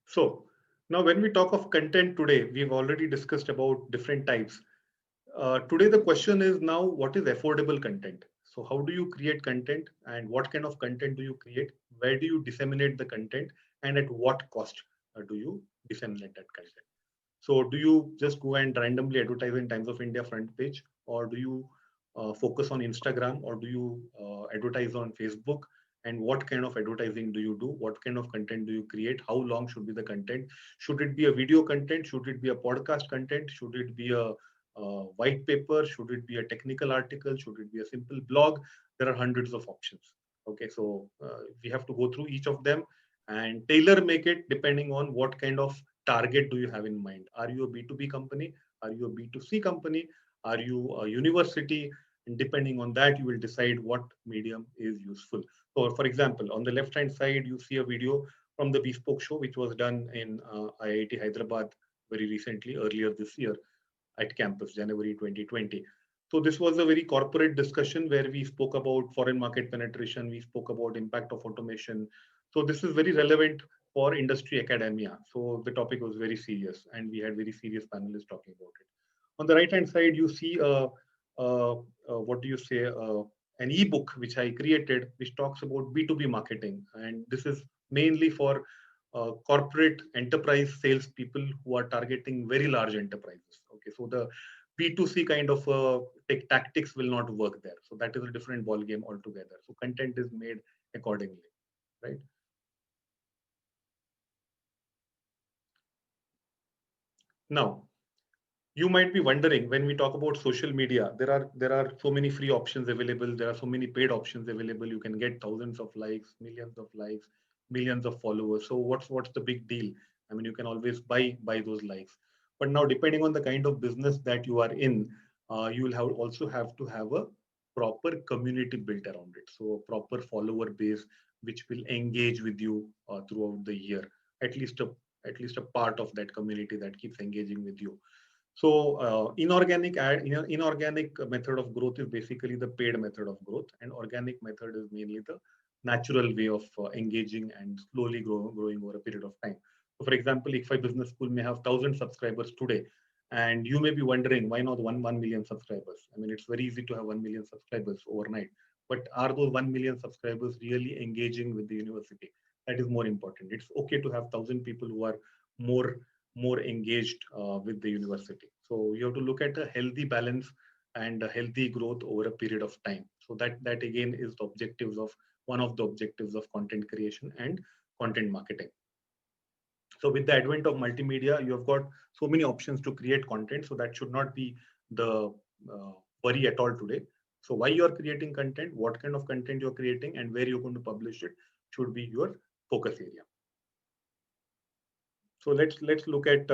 So now when we talk of content today, we've already discussed about different types. Today, the question is now what is affordable content? So, how do you create content and what kind of content do you create? Where do you disseminate the content and at what cost do you disseminate that content? So, do you just go and randomly advertise in Times of India front page, or do you focus on Instagram, or do you advertise on Facebook? And what kind of advertising do you do? What kind of content do you create? How long should be the content? Should it be a video content? Should it be a podcast content? Should it be a white paper? Should it be a technical article? Should it be a simple blog? There are hundreds of options. Okay, so we have to go through each of them and tailor make it depending on what kind of target do you have in mind. Are you a B2B company? Are you a B2C company? Are you a university? And depending on that, you will decide what medium is useful. So, for example, on the left hand side, you see a video from the Bespoke show, which was done in IIT Hyderabad very recently, earlier this year at campus, January 2020. So this was a very corporate discussion where we spoke about foreign market penetration, we spoke about impact of automation. So this is very relevant for industry academia. So the topic was very serious and we had very serious panelists talking about it. On the right hand side, you see what do you say, an ebook which I created, which talks about B2B marketing. And this is mainly for corporate enterprise sales people who are targeting very large enterprises. Okay, so the B2C kind of tactics will not work there. So that is a different ball game altogether. So content is made accordingly, right? Now, you might be wondering, when we talk about social media, there are so many free options available. There are so many paid options available. You can get thousands of likes, millions of followers. So what's the big deal? I mean, you can always buy those likes. But now, depending on the kind of business that you are in, you will also have to have a proper community built around it. So a proper follower base which will engage with you throughout the year. At least a part of that community that keeps engaging with you. So inorganic method of growth is basically the paid method of growth, and organic method is mainly the natural way of engaging and slowly growing over a period of time. So, for example, ICFAI Business School may have 1,000 subscribers today, and you may be wondering why not 1 million subscribers. I mean, it's very easy to have 1 million subscribers overnight, but are those 1 million subscribers really engaging with the university? That is more important. It's okay to have 1,000 people who are more more engaged with the university. So you have to look at a healthy balance and a healthy growth over a period of time. So that again is the objectives of one of the objectives of content creation and content marketing. So with the advent of multimedia, you have got so many options to create content. So that should not be the worry at all today. So why you are creating content, what kind of content you're creating, and where you're going to publish it should be your focus area. So let's look at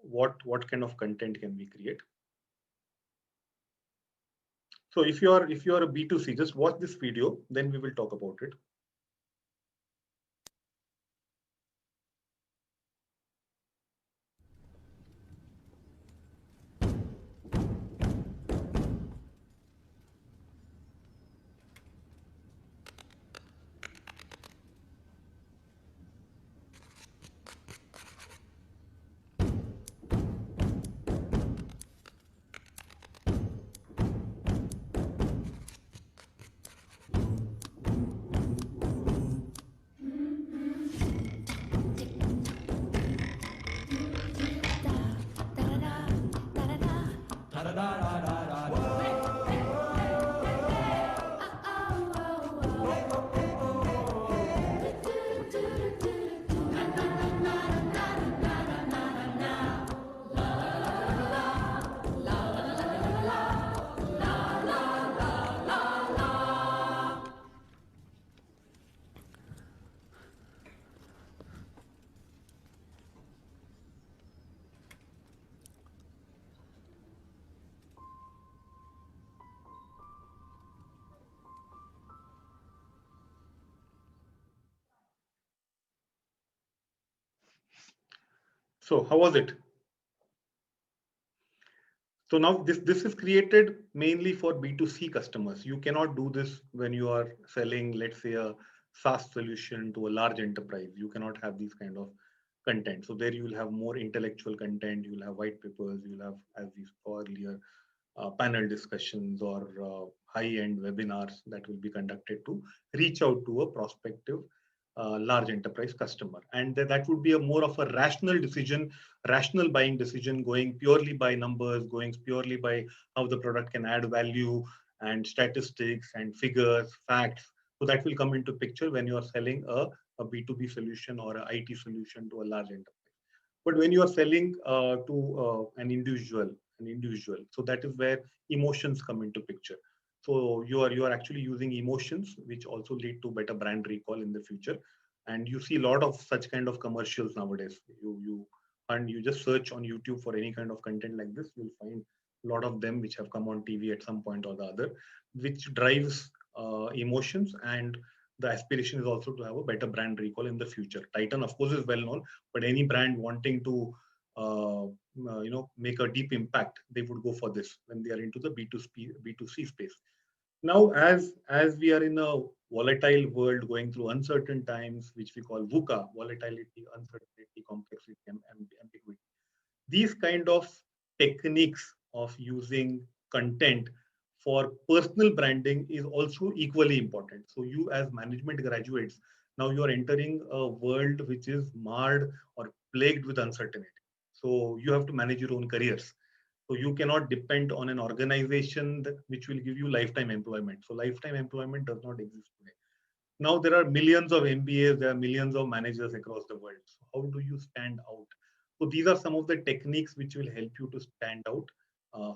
what kind of content can we create. So if you are a B2C, just watch this video, then we will talk about it. So how was it? So now this is created mainly for B2C customers. You cannot do this when you are selling, let's say, a SaaS solution to a large enterprise. You cannot have these kind of content. So there you will have more intellectual content, you will have white papers, you will have, as we saw earlier, panel discussions or high-end webinars that will be conducted to reach out to a prospective large enterprise customer. And that would be a more of a rational decision, rational buying decision, going purely by numbers, going purely by how the product can add value and statistics and figures, facts. So that will come into picture when you are selling a B2B solution or an IT solution to a large enterprise. But when you are selling to an individual, so that is where emotions come into picture. So you are actually using emotions, which also lead to better brand recall in the future. And you see a lot of such kind of commercials nowadays. You just search on YouTube for any kind of content like this, you'll find a lot of them which have come on TV at some point or the other, which drives emotions, and the aspiration is also to have a better brand recall in the future. Titan, of course, is well known, but any brand wanting to make a deep impact, they would go for this when they are into the B2C space. Now, as we are in a volatile world going through uncertain times, which we call VUCA, volatility, uncertainty, complexity, and ambiguity, these kind of techniques of using content for personal branding is also equally important. So you as management graduates, now you are entering a world which is marred or plagued with uncertainty. So you have to manage your own careers. So you cannot depend on an organization which will give you lifetime employment. So lifetime employment does not exist today. Now there are millions of MBAs, there are millions of managers across the world. So how do you stand out? So these are some of the techniques which will help you to stand out.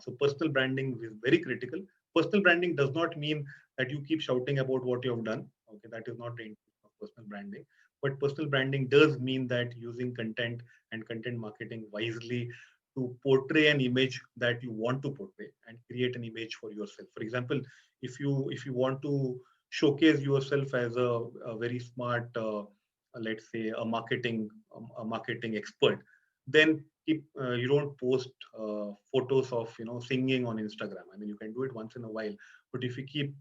So personal branding is very critical. Personal branding does not mean that you keep shouting about what you have done. Okay, that is not the intention of personal branding. But personal branding does mean that using content and content marketing wisely to portray an image that you want to portray and create an image for yourself. For example, if you want to showcase yourself as a very smart, let's say a marketing expert, then you don't post photos of singing on Instagram. I mean, you can do it once in a while, but if you keep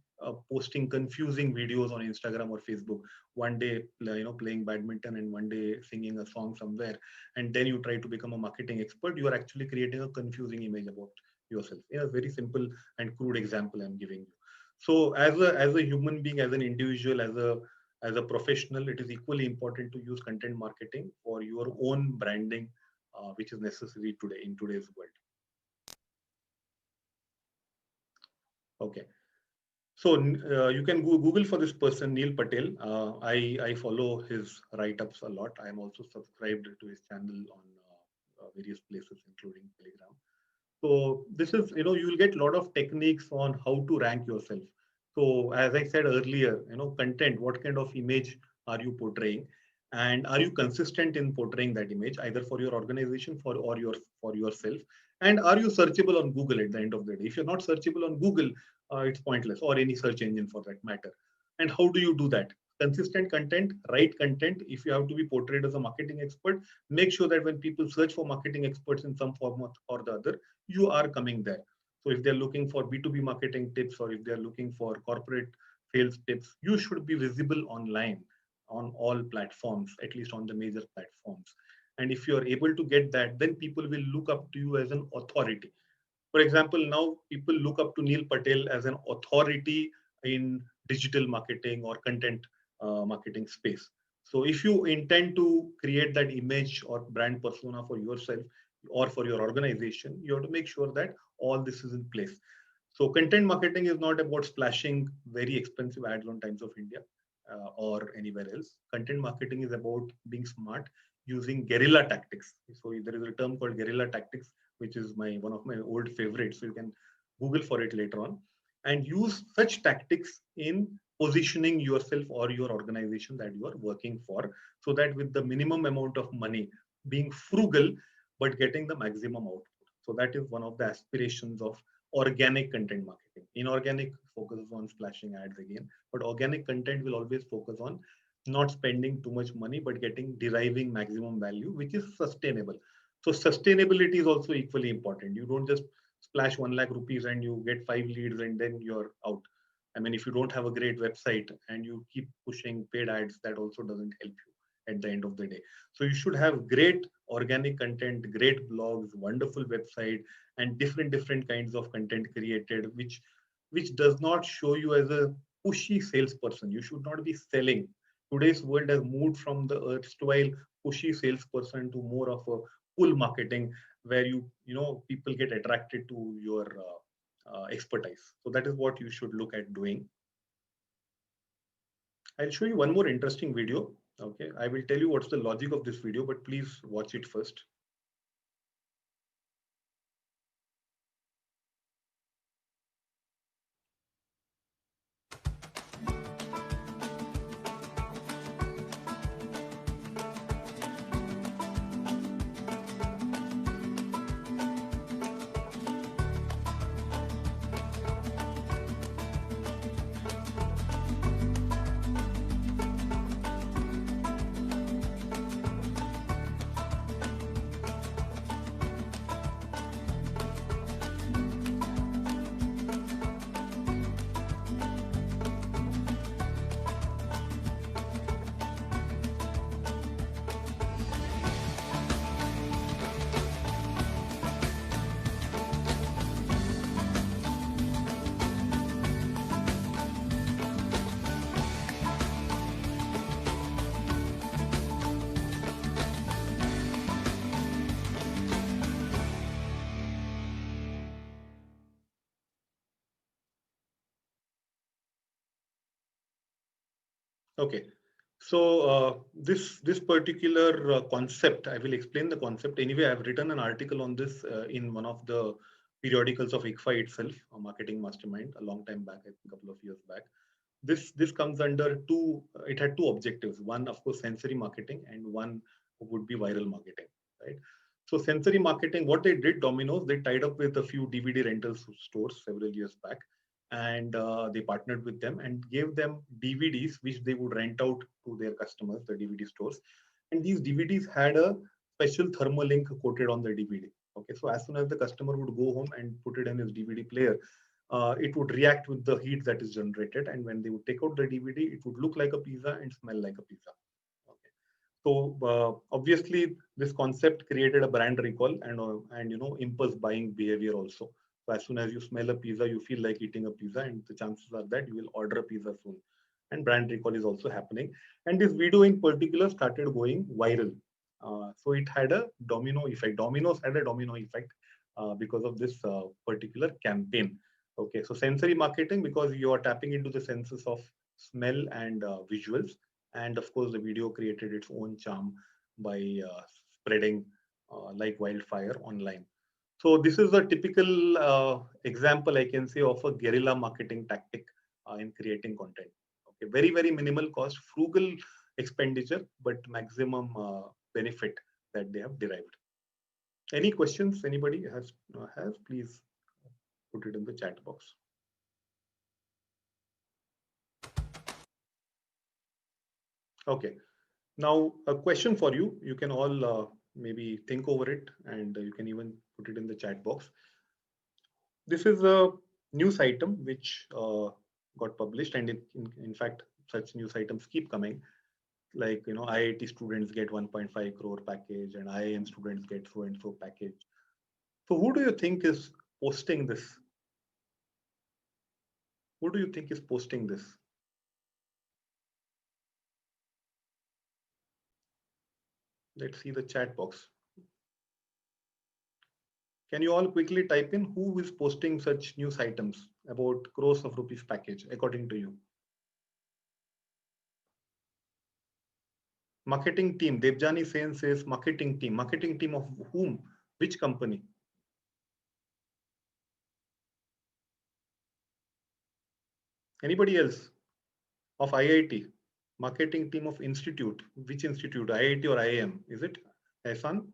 posting confusing videos on Instagram or Facebook, one day playing badminton and one day singing a song somewhere, and then you try to become a marketing expert, you are actually creating a confusing image about yourself. A very simple and crude example I'm giving you. So as a human being, as an individual, as a professional, it is equally important to use content marketing for your own branding, which is necessary today in today's world. Okay. So you can Google for this person, Neil Patel. I follow his write-ups a lot. I am also subscribed to his channel on various places, including Telegram. So this is, you will get a lot of techniques on how to rank yourself. So as I said earlier, content, what kind of image are you portraying? And are you consistent in portraying that image, either for your organization for yourself? And are you searchable on Google at the end of the day? If you're not searchable on Google, it's pointless, or any search engine for that matter. And how do you do that? Consistent content, right content. If you have to be portrayed as a marketing expert, make sure that when people search for marketing experts in some form or the other, you are coming there. So if they're looking for B2B marketing tips, or if they're looking for corporate sales tips, you should be visible online on all platforms, at least on the major platforms. And if you're able to get that, then people will look up to you as an authority. For example, now people look up to Neil Patel as an authority in digital marketing or content marketing space. So if you intend to create that image or brand persona for yourself or for your organization, you have to make sure that all this is in place. So content marketing is not about splashing very expensive ads on Times of India or anywhere else. Content marketing is about being smart, using guerrilla tactics. So there is a term called guerrilla tactics, which is one of my old favorites. So you can Google for it later on, and use such tactics in positioning yourself or your organization that you are working for, so that with the minimum amount of money, being frugal but getting the maximum output. So that is one of the aspirations of organic content marketing. Inorganic focuses on splashing ads again, but organic content will always focus on not spending too much money but deriving maximum value, which is sustainable. So sustainability is also equally important. You don't just splash 1 lakh rupees and you get 5 leads and then you're out. I mean, if you don't have a great website and you keep pushing paid ads, that also doesn't help you. at the end of the day. So you should have great organic content, great blogs, wonderful website, and different kinds of content created, which does not show you as a pushy salesperson. You should not be selling. Today's world has moved from the erstwhile pushy salesperson to more of a pull marketing, where you know people get attracted to your expertise. So that is what you should look at doing. I'll show you one more interesting video. Okay, I will tell you what's the logic of this video, but please watch it first. Okay, so this particular concept, I will explain the concept. Anyway, I've written an article on this in one of the periodicals of ICFAI itself, a marketing mastermind, a long time back, I think a couple of years back. This comes under two. It had two objectives. One, of course, sensory marketing, and one would be viral marketing, right? So sensory marketing, what they did, Domino's, they tied up with a few DVD rental stores several years back, and they partnered with them and gave them DVDs which they would rent out to their customers, the DVD stores. And these DVDs had a special thermal ink coated on the DVD. Okay, so as soon as the customer would go home and put it in his DVD player, it would react with the heat that is generated. And when they would take out the DVD, it would look like a pizza and smell like a pizza. Okay. So obviously, this concept created a brand recall and impulse buying behavior also. So as soon as you smell a pizza, you feel like eating a pizza, and the chances are that you will order a pizza soon. And brand recall is also happening. And this video in particular started going viral. So it had a domino effect. Domino's had a domino effect because of this particular campaign. Okay, so sensory marketing, because you are tapping into the senses of smell and visuals, and of course the video created its own charm by spreading like wildfire online. So this is a typical example, I can say, of a guerrilla marketing tactic in creating content. Okay, very minimal cost, frugal expenditure, but maximum benefit that they have derived. Any questions anybody has, please put it in the chat box. Okay, now a question for you. You can all maybe think over it, and you can even put it in the chat box. This is a news item which got published, and in fact, such news items keep coming. Like, IIT students get 1.5 crore package, and IIM students get so and so package. So who do you think is posting this? Who do you think is posting this? Let's see the chat box. Can you all quickly type in who is posting such news items about crores of rupees package, according to you? Marketing team. Debjani Sen says marketing team. Marketing team of whom? Which company? Anybody else? Of IIT? Marketing team of institute. Which institute? IIT or IIM? Is it Ehsan?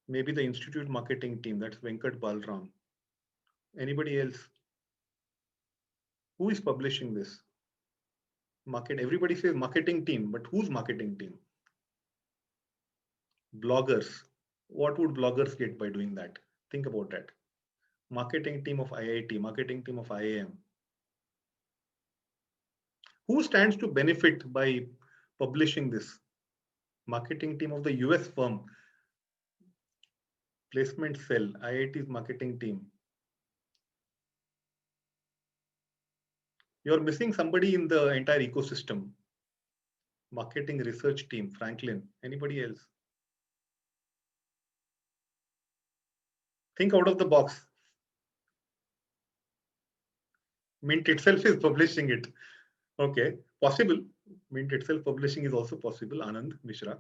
Maybe the institute marketing team. That's Venkat Balram. Anybody else? Who is publishing this? Everybody says marketing team, but whose marketing team? Bloggers. What would bloggers get by doing that? Think about that. Marketing team of IIT, marketing team of IIM. Who stands to benefit by publishing this. Marketing team of the US firm. Placement cell, IIT's marketing team. You're missing somebody in the entire ecosystem. Marketing research team, Franklin. Anybody else? Think out of the box. Mint itself is publishing it. Okay, possible. Mint itself publishing is also possible. Anand Mishra.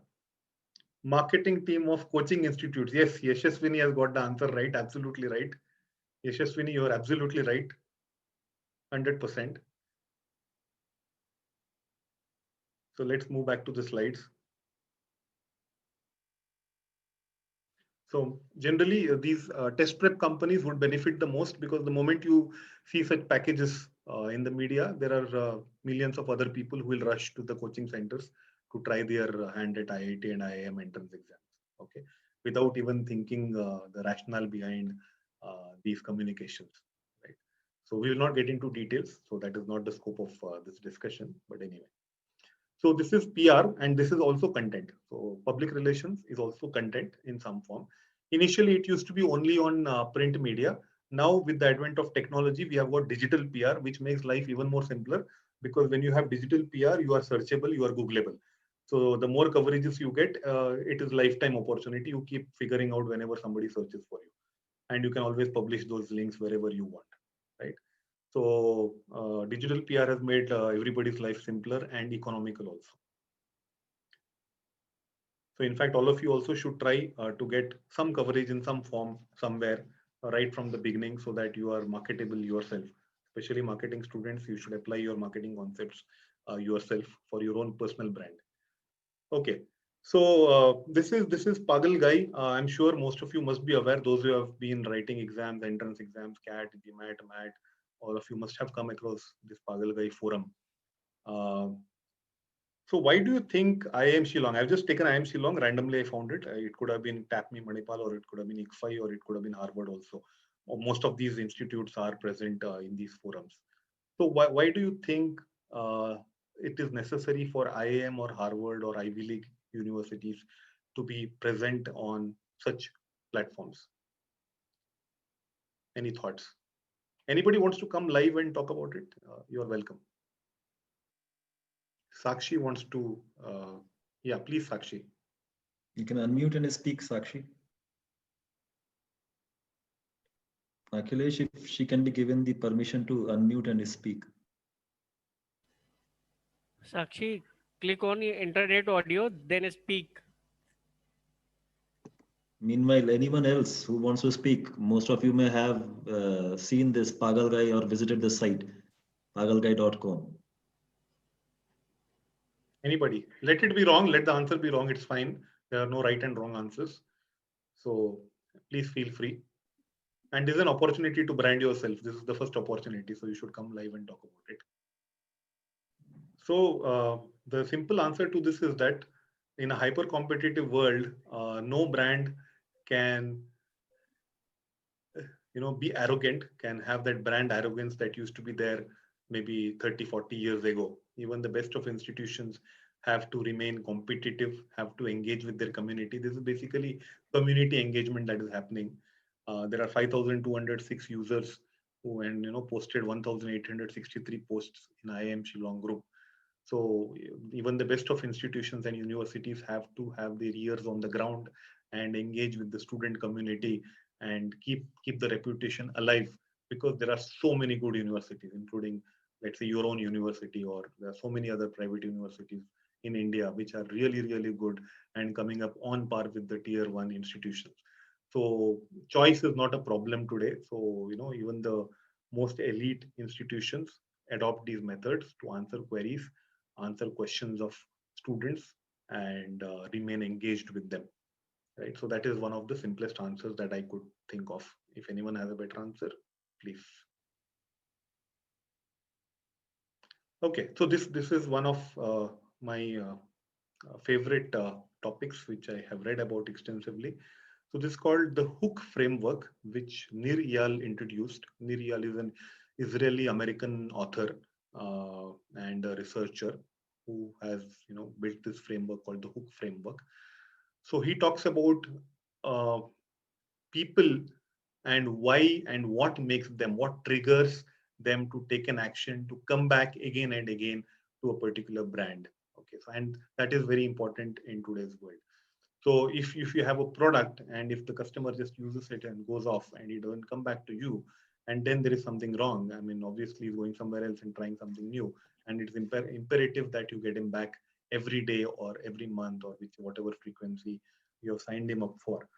Marketing team of coaching institutes. Yes, Yashaswini has got the answer right. Absolutely right. Yashaswini, you are absolutely right. 100%. So let's move back to the slides. So generally, these test prep companies would benefit the most because the moment you see such packages in the media, there are millions of other people who will rush to the coaching centers to try their hand at IIT and IIM entrance exams. Okay, without even thinking the rationale behind these communications. Right. So we will not get into details. So that is not the scope of this discussion. But anyway. So this is PR and this is also content. So public relations is also content in some form. Initially, it used to be only on print media. Now, with the advent of technology, we have got digital PR, which makes life even more simpler because when you have digital PR, you are searchable, you are Googleable. So the more coverages you get, it is lifetime opportunity. You keep figuring out whenever somebody searches for you. And you can always publish those links wherever you want, right? So digital PR has made everybody's life simpler and economical also. So in fact, all of you also should try to get some coverage in some form somewhere right from the beginning so that you are marketable yourself. Especially marketing students, you should apply your marketing concepts yourself for your own personal brand. Okay. So this is Pagal Guy. I'm sure most of you must be aware. Those who have been writing exams, entrance exams, CAT, GMAT, MAT, all of you must have come across this Pagal Guy forum. So why do you think IIM Shillong? I've just taken IIM Shillong, randomly I found it. It could have been TAPME Manipal, or it could have been ICFAI, or it could have been Harvard also. Or most of these institutes are present in these forums. So why do you think it is necessary for IIM or Harvard or Ivy League universities to be present on such platforms? Any thoughts? Anybody wants to come live and talk about it? You are welcome. Sakshi wants to, yeah, please, Sakshi. You can unmute and speak, Sakshi. Akhilesh, if she can be given the permission to unmute and speak. Sakshi, click on internet audio, then speak. Meanwhile, anyone else who wants to speak, most of you may have seen this Pagal Guy or visited the site, pagalguy.com. Anybody? Let it be wrong. Let the answer be wrong. It's fine. There are no right and wrong answers. So please feel free. And this is an opportunity to brand yourself. This is the first opportunity. So you should come live and talk about it. So the simple answer to this is that in a hyper competitive world, no brand can be arrogant, can have that brand arrogance that used to be there maybe 30, 40 years ago. Even the best of institutions have to remain competitive, have to engage with their community. This is basically community engagement that is happening. There are 5,206 users who posted 1,863 posts in IIM Shillong group. So even the best of institutions and universities have to have their ears on the ground and engage with the student community and keep the reputation alive, because there are so many good universities, including, let's say, your own university, or there are so many other private universities in India which are really, really good and coming up on par with the tier one institutions. So choice is not a problem today. So even the most elite institutions adopt these methods to answer queries, answer questions of students, and remain engaged with them. Right. So that is one of the simplest answers that I could think of. If anyone has a better answer, please. Okay. So this is one of my favorite topics which I have read about extensively. So this is called the Hook framework, which Nir Eyal introduced. Nir Eyal is an Israeli American author and a researcher. who has built this framework called the hook framework. So he talks about uh, people and why and what makes them, what triggers them to take an action, to come back again and again to a particular brand. Okay, so and that is very important in today's world. So if you have a product and if the customer just uses it and goes off and he doesn't come back to you, and then there is something wrong. I mean, obviously he's going somewhere else and trying something new, and it's imperative that you get him back every day or every month or whatever frequency you have signed him up for.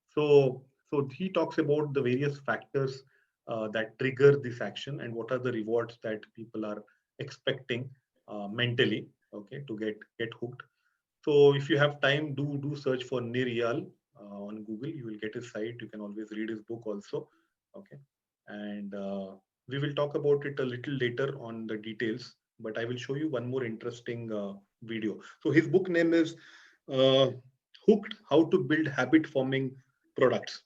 So he talks about the various factors that trigger this action and what are the rewards that people are expecting mentally, okay, to get hooked. So if you have time, do search for Niriyal on Google. You will get his site. You can always read his book also. Okay, and we will talk about it a little later on the details. But I will show you one more interesting video. So his book name is uh, Hooked: How to Build Habit Forming Products.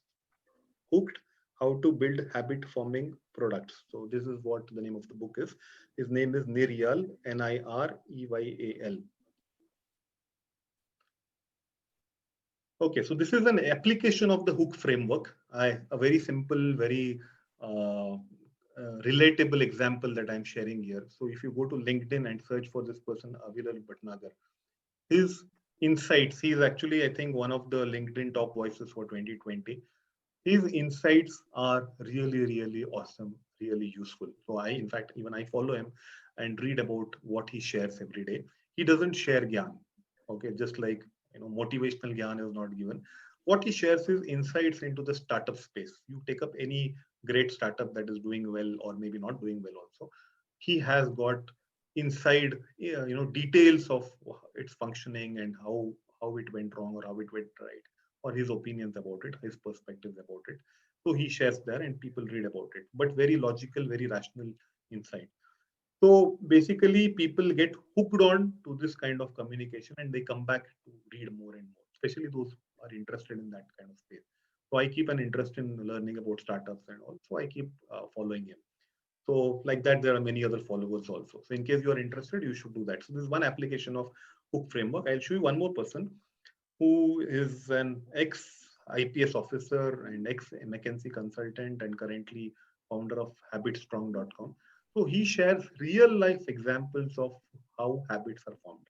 Hooked: How to Build Habit Forming Products. So this is what the name of the book is. His name is Nireyal, Nireyal. Okay, so this is an application of the hook framework. A very simple, very relatable example that I'm sharing here. So if you go to LinkedIn and search for this person, Aviral Bhatnagar, his insights, he's actually, I think, one of the LinkedIn top voices for 2020. His insights are really, really awesome, really useful. So in fact, even I follow him and read about what he shares every day. He doesn't share gyan, okay, just like motivational gyan is not given. What he shares is insights into the startup space. You take up any great startup that is doing well or maybe not doing well also. He has got inside, details of its functioning and how it went wrong or how it went right, or his opinions about it, his perspectives about it. So he shares there and people read about it, but very logical, very rational insight. So basically, people get hooked on to this kind of communication and they come back to read more and more, especially those who are interested in that kind of space. So I keep an interest in learning about startups and also I keep following him. So like that, there are many other followers also. So in case you are interested, you should do that. So this is one application of hook framework. I'll show you one more person who is an ex-IPS officer and ex-McKinsey consultant and currently founder of habitstrong.com. So he shares real life examples of how habits are formed.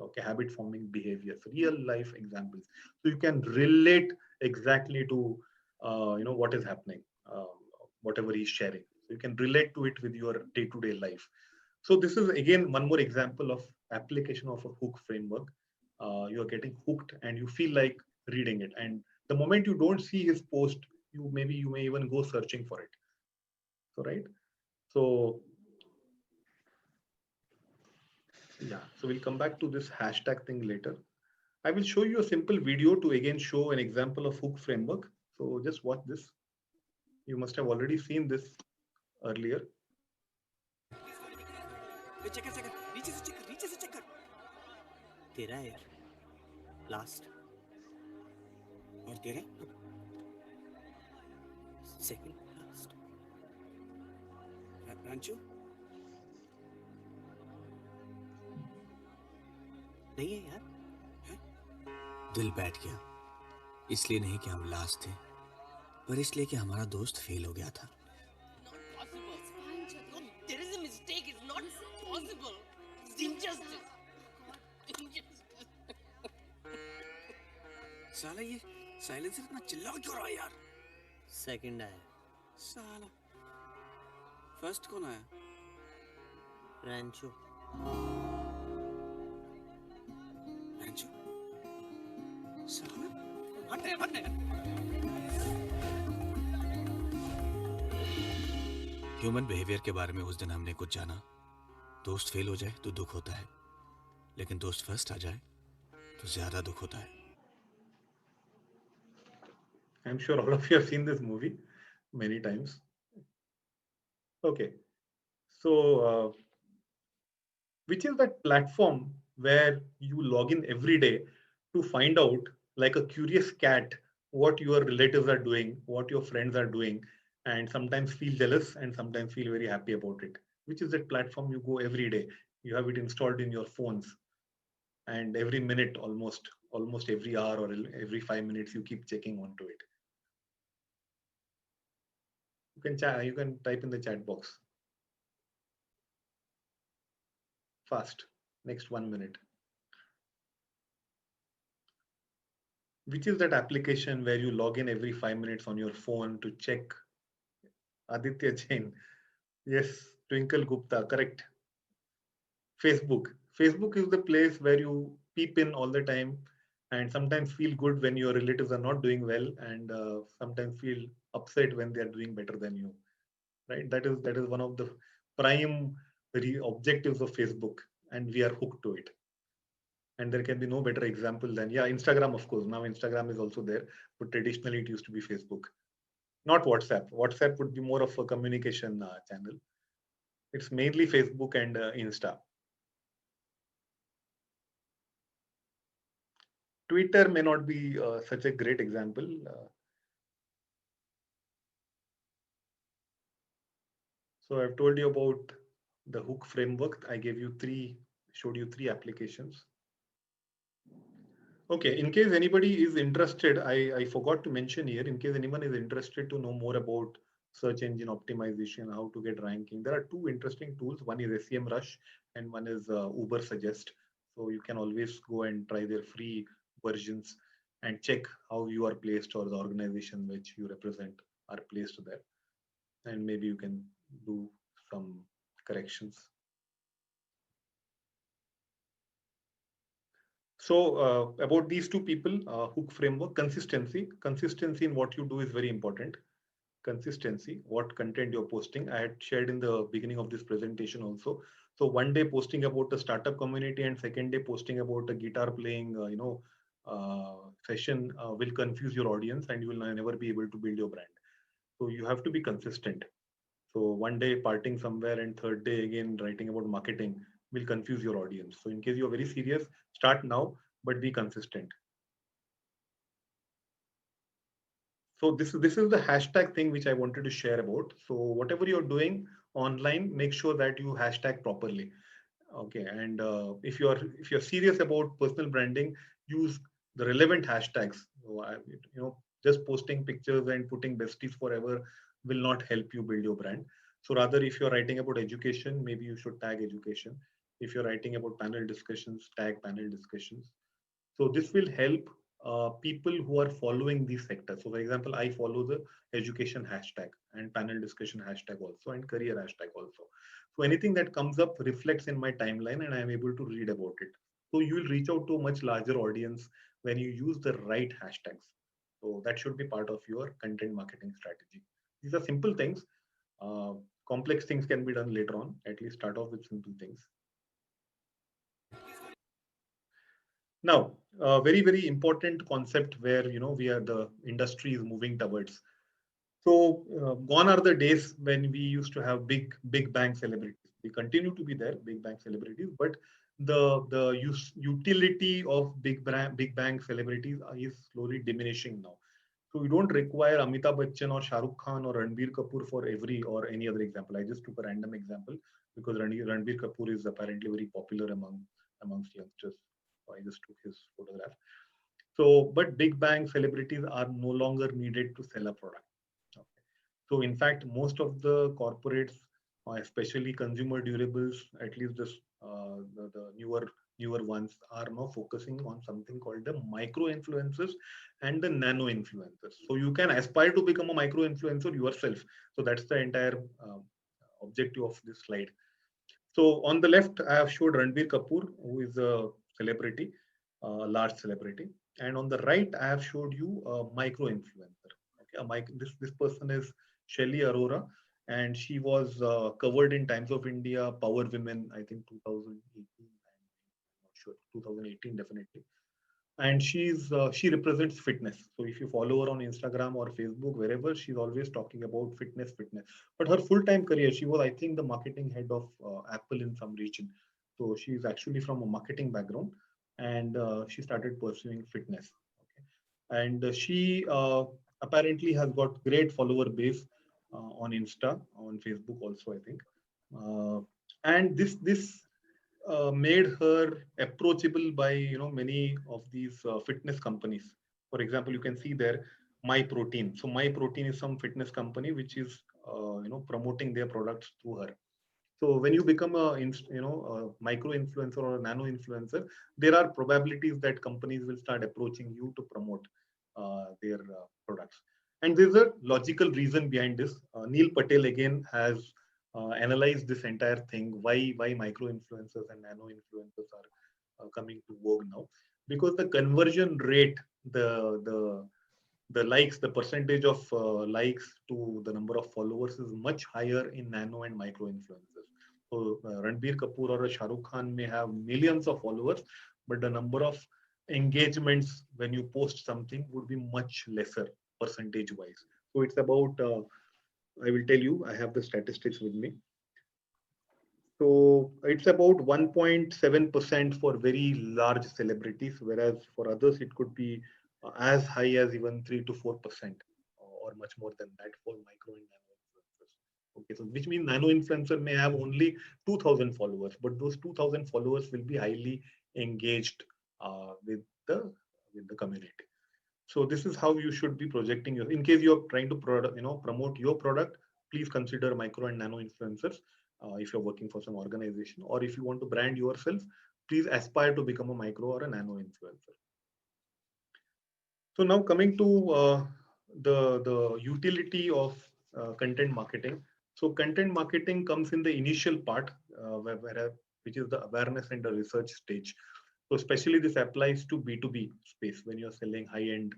Okay, habit forming behaviors, real life examples. So you can relate exactly to what is happening, whatever he's sharing. So you can relate to it with your day-to-day life. So this is again one more example of application of a hook framework. You are getting hooked and you feel like reading it. And the moment you don't see his post, you may even go searching for it. So right. So yeah. So we'll come back to this hashtag thing later. I will show you a simple video to again show an example of hook framework. So just watch this. You must have already seen this earlier. तेरा है यार last और तेरा second last रांचू नहीं है यार है? दिल बैठ गया इसलिए नहीं कि हम लास्ट थे पर इसलिए कि हमारा दोस्त फेल हो गया था साला ये साइलेंसर इतना चिल्ला क्यों रहा है यार सेकंड आया साला फर्स्ट कौन आया रैंचो रैंचो साला हटे हटे ह्यूमन बिहेवियर के बारे में उस दिन हमने कुछ जाना दोस्त फेल हो जाए तो दुख होता है लेकिन दोस्त फर्स्ट आ जाए तो ज्यादा दुख होता है I'm sure all of you have seen this movie many times. Okay, so which is that platform where you log in every day to find out, like a curious cat, what your relatives are doing, what your friends are doing, and sometimes feel jealous and sometimes feel very happy about it. Which is that platform you go every day You have it installed in your phones, and every minute, almost every hour or every 5 minutes, you keep checking onto it. You can type in the chat box. Fast. Next 1 minute. Which is that application where you log in every 5 minutes on your phone to check? Aditya Jain. Yes, Twinkle Gupta, correct. Facebook. Facebook is the place where you peep in all the time and sometimes feel good when your relatives are not doing well, and sometimes feel upset when they are doing better than you. Right? That is one of the prime objectives of Facebook, and we are hooked to it. And there can be no better example than, yeah, Instagram, of course. Now Instagram is also there, but traditionally it used to be Facebook. Not WhatsApp. WhatsApp would be more of a communication channel. It's mainly Facebook and Insta. Twitter may not be such a great example. So I've told you about the hook framework. I gave you showed you three applications. Okay, in case anybody is interested, I forgot to mention here, in case anyone is interested to know more about search engine optimization, how to get ranking, there are two interesting tools. One is SEMrush and one is Uber Suggest. So you can always go and try their free versions and check how you are placed or the organization which you represent are placed there. And maybe you can do some corrections. So about these two people, hook framework, consistency in what you do is very important. Consistency, what content you're posting. I had shared in the beginning of this presentation also. So one day posting about the startup community and second day posting about a guitar playing, session will confuse your audience and you will never be able to build your brand. So you have to be consistent. So one day parting somewhere and third day again writing about marketing will confuse your audience. So in case you're very serious, start now, but be consistent. So this is the hashtag thing which I wanted to share about. So whatever you're doing online, make sure that you hashtag properly. Okay, and if you're serious about personal branding, use the relevant hashtags. So just posting pictures and putting besties forever will not help you build your brand. So rather, if you're writing about education, maybe you should tag education. If you're writing about panel discussions, tag panel discussions. So this will help people who are following these sectors. So for example, I follow the education hashtag and panel discussion hashtag also and career hashtag also. So anything that comes up reflects in my timeline and I am able to read about it. So you will reach out to a much larger audience when you use the right hashtags. So that should be part of your content marketing strategy. These are simple things. Uh, Complex things can be done later on. At least start off with simple things. Now, a very important concept where the industry is moving towards. So gone are the days when we used to have big bang celebrities. They continue to be there, big bang celebrities, but the utility of big bang celebrities is slowly diminishing now. So you don't require Amitabh Bachchan or Shah Rukh Khan or Ranbir Kapoor for every or any other example. I just took a random example because Ranbir Kapoor is apparently very popular amongst youngsters. So I just took his photograph. So, but big bang celebrities are no longer needed to sell a product. Okay. So, in fact, most of the corporates, especially consumer durables, at least the newer ones, are now focusing on something called the micro influencers and the nano influencers. So you can aspire to become a micro influencer yourself. So that's the entire objective of this slide. So on the left, I have showed Ranbir Kapoor, who is a celebrity, a large celebrity, and on the right, I have showed you a micro influencer. Okay, this person is Shelly Arora, and she was covered in Times of India, Power Women, I think 2018. I'm not sure, 2018 definitely. And she represents fitness. So if you follow her on Instagram or Facebook, wherever, she's always talking about fitness. But her full-time career, she was, I think, the marketing head of Apple in some region. So she's actually from a marketing background, and she started pursuing fitness. Okay. And she apparently has got great follower base on Insta, on Facebook also, I think. And this made her approachable by many of these fitness companies. For example, you can see there My Protein. So My Protein is some fitness company which is promoting their products through her. So when you become a micro influencer or a nano influencer, there are probabilities that companies will start approaching you to promote their products. And there's a logical reason behind this. Neil Patel again has analyzed this entire thing. Why micro influencers and nano influencers are coming to vogue now? Because the conversion rate, the likes, the percentage of likes to the number of followers is much higher in nano and micro influencers. So Ranbir Kapoor or a Shah Rukh Khan may have millions of followers, but the number of engagements when you post something would be much lesser percentage wise. So it's about, I will tell you, I have the statistics with me. So it's about 1.7% for very large celebrities, whereas for others it could be as high as even 3 to 4% or much more than that for micro and nano influencers. Okay, so which means nano influencer may have only 2,000 followers, but those 2,000 followers will be highly engaged with the community. So this is how you should be projecting your. In case you're trying to promote your product, please consider micro and nano influencers. If you're working for some organization, or if you want to brand yourself, please aspire to become a micro or a nano influencer. So now coming to the utility of content marketing. So content marketing comes in the initial part, which is the awareness and the research stage. So especially this applies to B2B space when you're selling high-end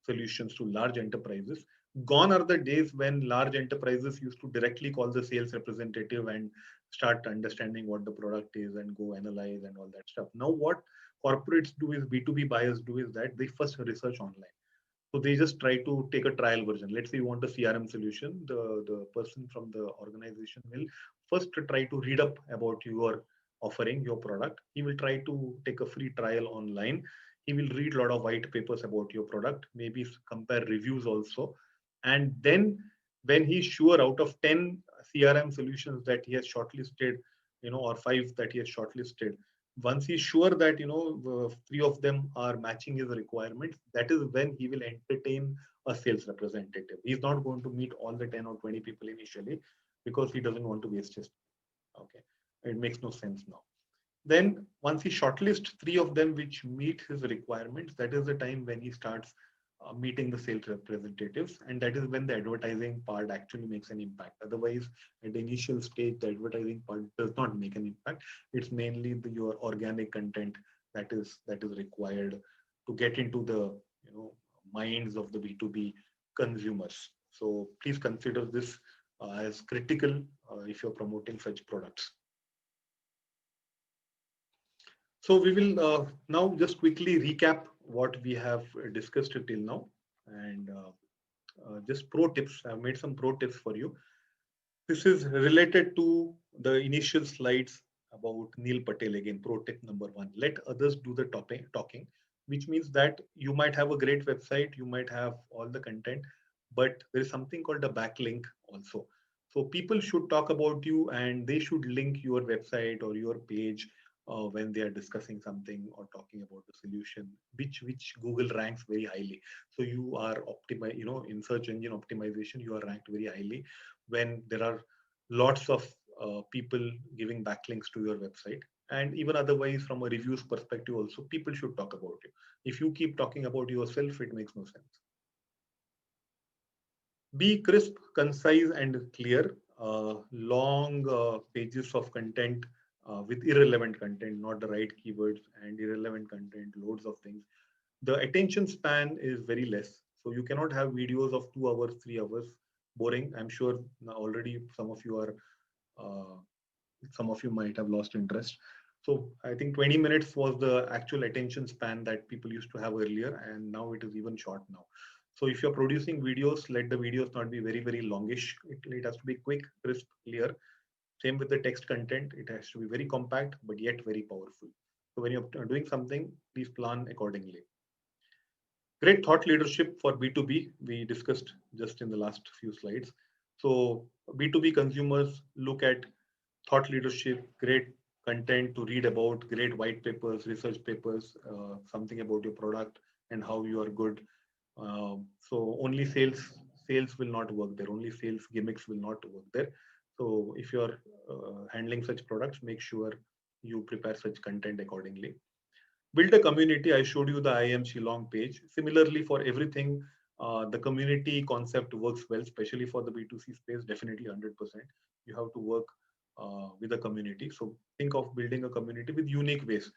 solutions to large enterprises. Gone are the days when large enterprises used to directly call the sales representative and start understanding what the product is and go analyze and all that stuff. Now what corporates do is B2B buyers do is that they first research online. So they just try to take a trial version. Let's say you want a CRM solution. The person from the organization will first try to read up about your offering, your product. He will try to take a free trial online. He will read a lot of white papers about your product, maybe compare reviews also. And then when he's sure out of 10 CRM solutions that he has shortlisted, or 5 that he has shortlisted, once he's sure that 3 of them are matching his requirements, that is when he will entertain a sales representative. He's not going to meet all the 10 or 20 people initially because he doesn't want to waste his time. Okay, it makes no sense now. Then once he shortlists 3 of them which meet his requirements, that is the time when he starts meeting the sales representatives, and that is when the advertising part actually makes an impact. Otherwise, at the initial stage, the advertising part does not make an impact. It's mainly your organic content that is required to get into the minds of the B2B consumers. So please consider this as critical if you're promoting such products. So we will now just quickly recap what we have discussed till now, and just pro tips. I've made some pro tips for you. This is related to the initial slides about Neil Patel. Again, pro tip number 1: let others do the talking, which means that you might have a great website, you might have all the content, but there is something called a backlink also. So people should talk about you, and they should link your website or your page when they are discussing something or talking about the solution, which Google ranks very highly. So you are in search engine optimization, you are ranked very highly when there are lots of people giving backlinks to your website. And even otherwise, from a reviews perspective also, people should talk about you. If you keep talking about yourself, it makes no sense. Be crisp, concise, and clear. Long pages of content with irrelevant content, not the right keywords, and irrelevant content, loads of things. The attention span is very less. So you cannot have videos of 2 hours, 3 hours, boring. I'm sure already some of you might have lost interest. So I think 20 minutes was the actual attention span that people used to have earlier, and now it is even short now. So if you're producing videos, let the videos not be very, very longish. It has to be quick, crisp, clear. Same with the text content. It has to be very compact, but yet very powerful. So when you're doing something, please plan accordingly. Great thought leadership for B2B, we discussed just in the last few slides. So B2B consumers look at thought leadership, great content to read about great white papers, research papers, something about your product and how you are good. So only sales will not work there. Only sales gimmicks will not work there. So if you are handling such products, make sure you prepare such content accordingly. Build a community. I showed you the IIM Shillong page. Similarly, for everything, the community concept works well, especially for the B2C space, definitely 100%. You have to work with a community. So think of building a community with unique ways.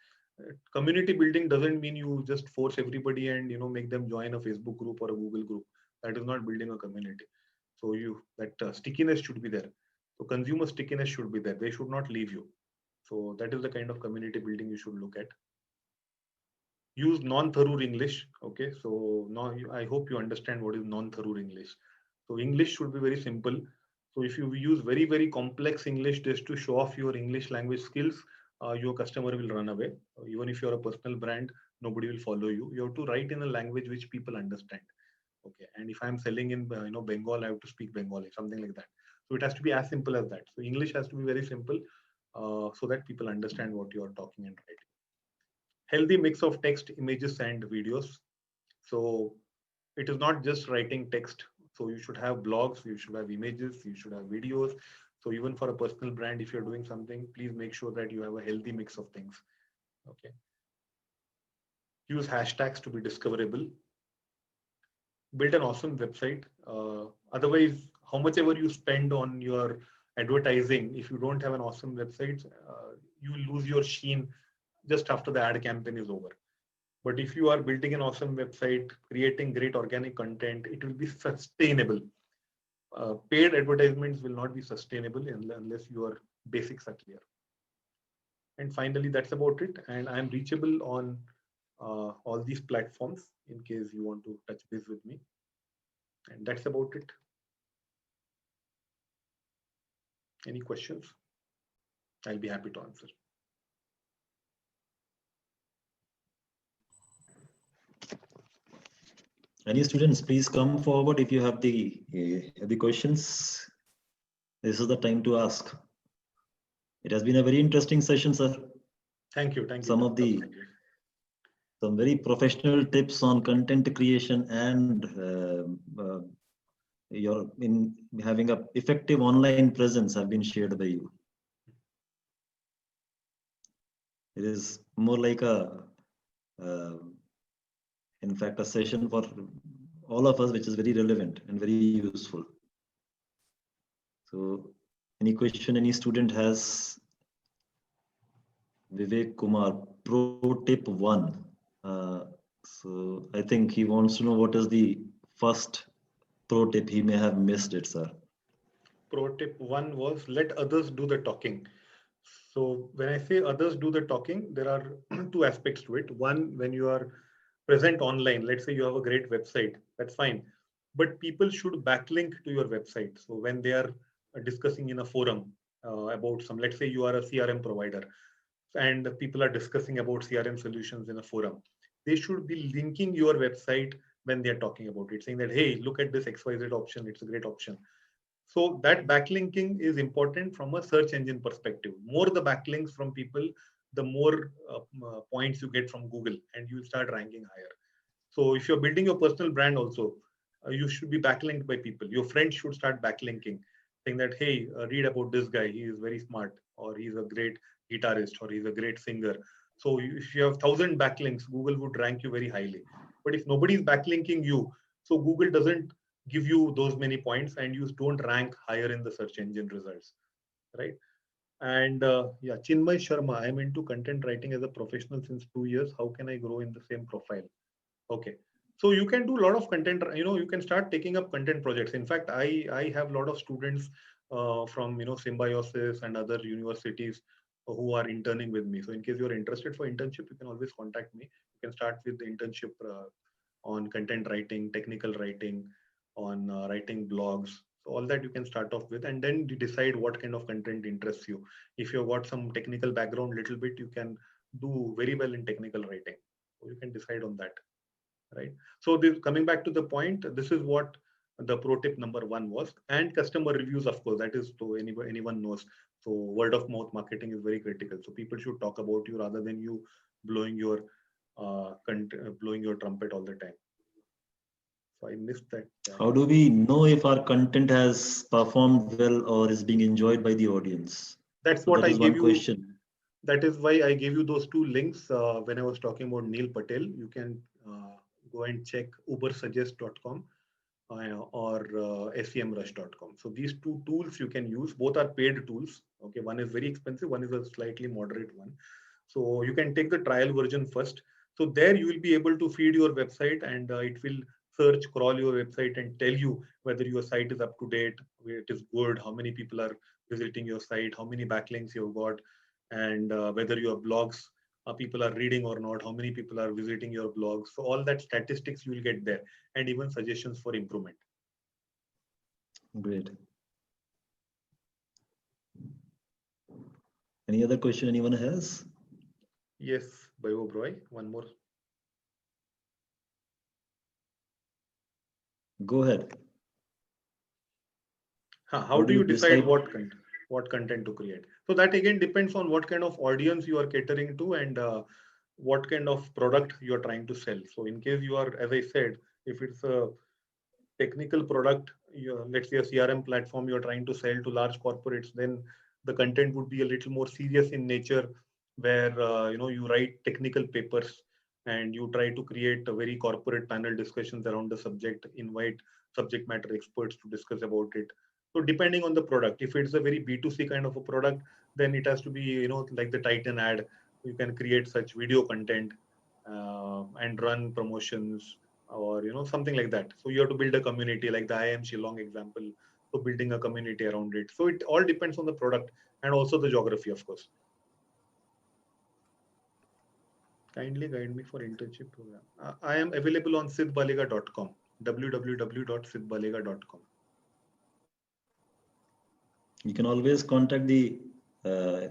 Community building doesn't mean you just force everybody and make them join a Facebook group or a Google group. That is not building a community. So that stickiness should be there. So consumer stickiness should be there. They should not leave you. So that is the kind of community building you should look at. Use non-Tharoor English. Okay, so now I hope you understand what is non-Tharoor English. So English should be very simple. So if you use very, very complex English just to show off your English language skills, your customer will run away. Even if you're a personal brand, nobody will follow you. You have to write in a language which people understand. Okay, and if I'm selling in Bengal, I have to speak Bengali, something like that. So it has to be as simple as that. So English has to be very simple so that people understand what you are talking and writing. Healthy mix of text, images, and videos. So it is not just writing text. So you should have blogs, you should have images, you should have videos. So even for a personal brand, if you're doing something, please make sure that you have a healthy mix of things. Okay. Use hashtags to be discoverable. Build an awesome website. Otherwise, how much ever you spend on your advertising, if you don't have an awesome website, you will lose your sheen just after the ad campaign is over. But if you are building an awesome website, creating great organic content, it will be sustainable. Paid advertisements will not be sustainable unless your basics are clear. And finally, that's about it. And I'm reachable on all these platforms in case you want to touch base with me. And that's about it. Any questions? I'll be happy to answer. Any students, please come forward if you have the questions. This is the time to ask. It has been a very interesting session, sir. Thank you. Thank you. Some very professional tips on content creation and in having an effective online presence have been shared by you. It is more like in fact, a session for all of us, which is very relevant and very useful. So, any question any student has? Vivek Kumar, pro tip 1. So, I think he wants to know what is the first pro tip. He may have missed it, sir. Pro tip 1 was let others do the talking. So, when I say others do the talking, there are two aspects to it. One, when you are present online, let's say you have a great website, that's fine. But people should backlink to your website. So when they are discussing in a forum about let's say you are a CRM provider and people are discussing about CRM solutions in a forum, they should be linking your website when they are talking about it, saying that, hey, look at this XYZ option, it's a great option. So that backlinking is important from a search engine perspective. More the backlinks from people, the more points you get from Google and you start ranking higher. So if you're building your personal brand also, you should be backlinked by people. Your friends should start backlinking, saying that, hey, read about this guy. He is very smart, or he's a great guitarist, or he's a great singer. So if you have 1,000 backlinks, Google would rank you very highly. But if nobody is backlinking you, so Google doesn't give you those many points and you don't rank higher in the search engine results, right? And yeah, Chinmay Sharma, I'm into content writing as a professional since 2 years. How can I grow in the same profile? Okay. So you can do a lot of content, you can start taking up content projects. In fact, I have a lot of students from, Symbiosis and other universities who are interning with me. So in case you're interested for internship, you can always contact me. You can start with the internship on content writing, technical writing, on writing blogs. So all that you can start off with, and then you decide what kind of content interests you. If you've got some technical background, little bit, you can do very well in technical writing. So you can decide on that, right? So this, coming back to the point, this is what the pro tip number one was. And customer reviews, of course, that is so anyone knows. So word of mouth marketing is very critical. So people should talk about you rather than you blowing your blowing your trumpet all the time. So I missed that. How do we know if our content has performed well or is being enjoyed by the audience? That's So what that I is gave one you. question. That is why I gave you those two links when I was talking about Neil Patel. You can go and check ubersuggest.com or semrush.com. So these two tools you can use. Both are paid tools. Okay, one is very expensive, one is a slightly moderate one. So you can take the trial version first. So there you will be able to feed your website, and it will search, crawl your website and tell you whether your site is up to date, where it is good, how many people are visiting your site, how many backlinks you've got, and whether your blogs people are reading or not, how many people are visiting your blogs. So all that statistics you will get there, and even suggestions for improvement. Great. Any other question anyone has? Yes, Bhai, one more. Go ahead. How do you decide what content to create? So that again depends on what kind of audience you are catering to, and what kind of product you are trying to sell. So in case you are, as I said, if it's a technical product, let's say a CRM platform you're trying to sell to large corporates, then the content would be a little more serious in nature, where you write technical papers and you try to create a very corporate panel discussions around the subject, invite subject matter experts to discuss about it. So depending on the product, if it's a very B2C kind of a product, then it has to be, like the Titan ad. You can create such video content and run promotions, or something like that. So you have to build a community, like the IIM Shillong example. So building a community around it. So it all depends on the product and also the geography, of course. Kindly guide me for internship program. I am available on sidbalega.com, www.sidbalega.com. You can always contact the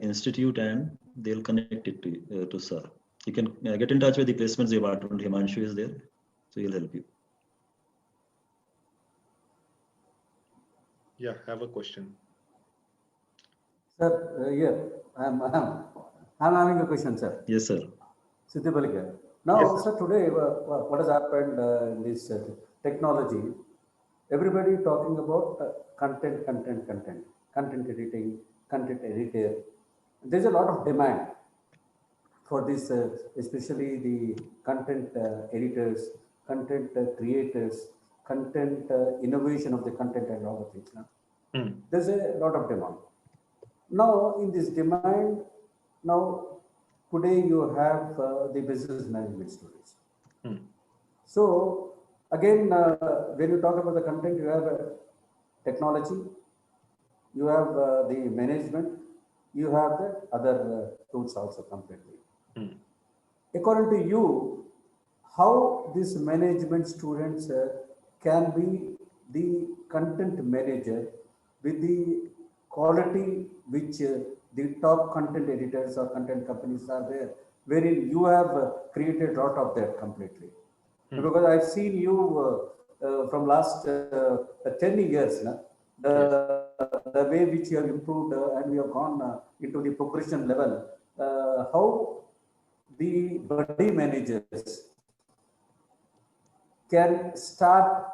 institute and they'll connect it to sir. You can get in touch with the placements department. Himanshu is there, so he'll help you. Yeah, have a question. Sir, I'm having a question, sir. Yes, sir. Siddhibalika. Now, Yes, sir, today, what has happened in this technology? Everybody talking about content editing, content editor. There's a lot of demand for this, especially the content editors, content creators, content innovation of the content and all the things. There's a lot of demand. Now, in this demand, now today you have the business management students. So again, when you talk about the content, you have technology, you have the management, you have the other tools also completely. According to you, how these management students can be the content manager with the quality which the top content editors or content companies are there, wherein you have created a lot of that completely. Because I've seen you from last 10 years, the way which you have improved and we have gone into the progression level, how the buddy managers can start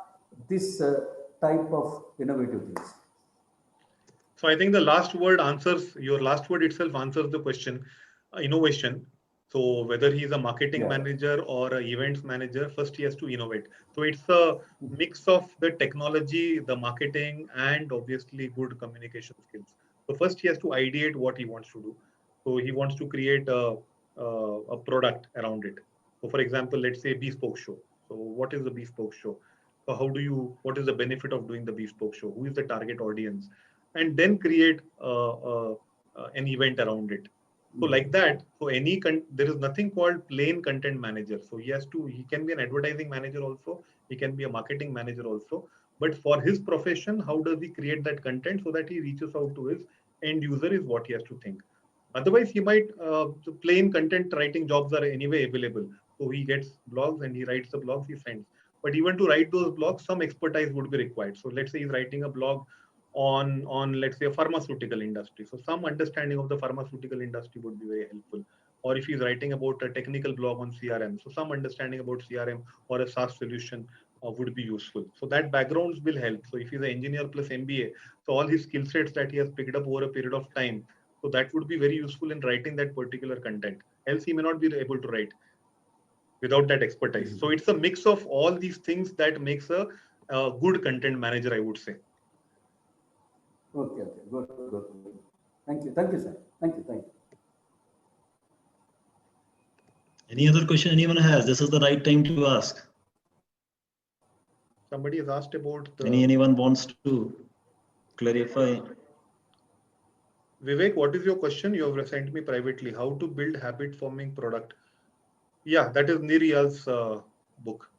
this type of innovative things. So I think your last word itself answers the question, innovation. So whether he's a marketing manager or an events manager, first he has to innovate. So it's a mix of the technology, the marketing, and obviously good communication skills. So first he has to ideate what he wants to do. So he wants to create a product around it. So for example, let's say bespoke show. So what is the bespoke show? So what is the benefit of doing the bespoke show? Who is the target audience? And then create an event around it. So like that, so there is nothing called plain content manager. So he can be an advertising manager also. He can be a marketing manager also. But for his profession, how does he create that content so that he reaches out to his end user is what he has to think. Otherwise, he might, the plain content writing jobs are anyway available. So he gets blogs and he writes the blogs, he sends. But even to write those blogs, some expertise would be required. So let's say he's writing a blog on let's say a pharmaceutical industry. So some understanding of the pharmaceutical industry would be very helpful. Or if he's writing about a technical blog on CRM, so some understanding about CRM or a SaaS solution would be useful. So that backgrounds will help. So if he's an engineer plus MBA, so all his skill sets that he has picked up over a period of time, so that would be very useful in writing that particular content. Else he may not be able to write without that expertise. So it's a mix of all these things that makes a good content manager, I would say. Okay, good. Thank you, sir. Thank you. Any other question anyone has? This is the right time to ask. Somebody has asked about the... Anyone wants to clarify? Vivek, what is your question? You have sent me privately. How to build habit-forming product? Yeah, that is Niriyal's book.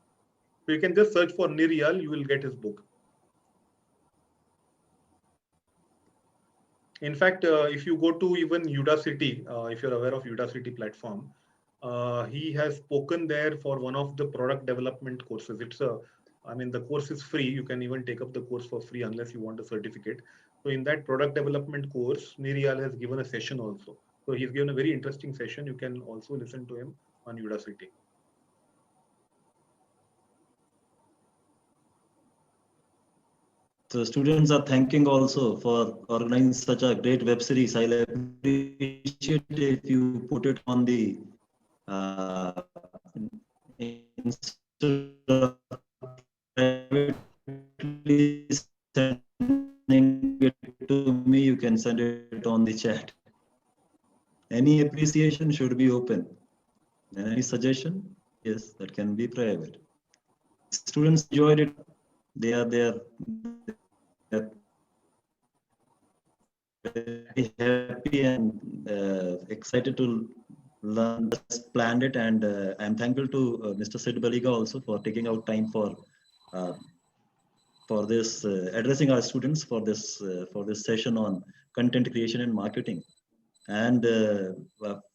So you can just search for Niriyal, you will get his book. In fact, if you go to even Udacity, if you're aware of Udacity platform, he has spoken there for one of the product development courses. The course is free. You can even take up the course for free unless you want a certificate. So in that product development course, Niriyal has given a session also. So he's given a very interesting session. You can also listen to him on Udacity. So students are thanking also for organizing such a great web series. I'll appreciate if you put it on the instead of privately sending it to me, you can send it on the chat. Any appreciation should be open. And any suggestion, yes, that can be private. Students enjoyed it. They are there. Very happy and excited to learn. Just planned it, and I'm thankful to Mr. Sid Baliga also for taking out time for this addressing our students for this session on content creation and marketing. And to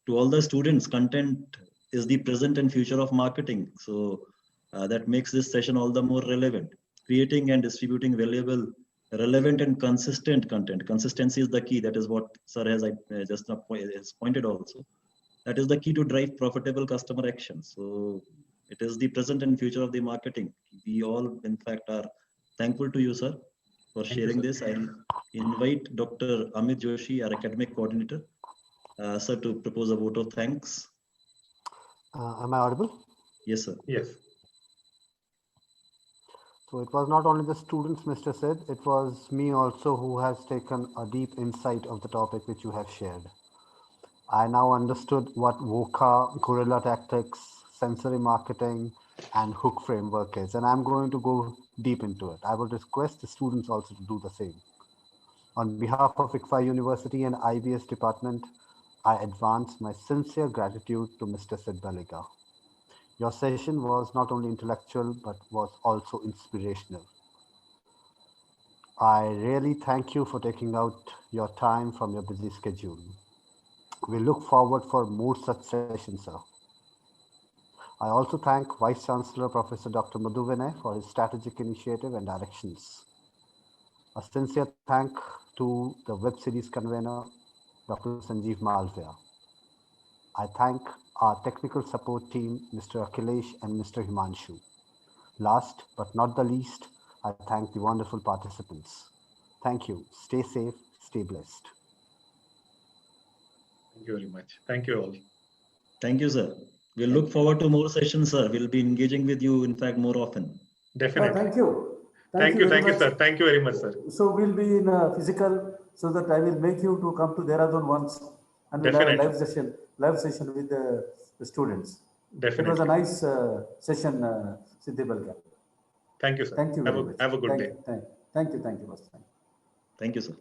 all the students, content is the present and future of marketing. So that makes this session all the more relevant. Creating and distributing valuable, relevant and consistent content. Consistency is the key. That is what Sir has just has pointed also. That is the key to drive profitable customer action. So it is the present and future of the marketing. We all, in fact, are thankful to you, sir, for sharing this. I'll invite Dr. Amit Joshi, our academic coordinator, sir, to propose a vote of thanks. Am I audible? Yes, sir. Yes. So it was not only the students, Mr. Sid, it was me also who has taken a deep insight of the topic which you have shared. I now understood what VOCA, guerrilla tactics, sensory marketing, and hook framework is, and I'm going to go deep into it. I will request the students also to do the same. On behalf of ICFAI University and IBS department, I advance my sincere gratitude to Mr. Sid Baliga. Your session was not only intellectual, but was also inspirational. I really thank you for taking out your time from your busy schedule. We look forward for more such sessions, sir. I also thank Vice Chancellor Professor Dr. Muddu Vinay for his strategic initiative and directions. A sincere thank to the web series convener, Dr. Sanjeev Malaviya. I thank our technical support team, Mr. Akhilesh and Mr. Himanshu. Last but not the least, I thank the wonderful participants. Thank you. Stay safe, stay blessed. Thank you very much. Thank you all. Thank you, sir. We'll look forward to more sessions, sir. We'll be engaging with you, in fact, more often. Definitely. Thank you. Thank you, sir. Thank you very much, sir. So we'll be in physical, so that I will make you to come to Dehradun once, and we'll have a live session with the students. Definitely. It was a nice session, Siddhi Balga. Thank you, sir. Thank you very much. Have a good day. Thank you, boss. Thank you, sir.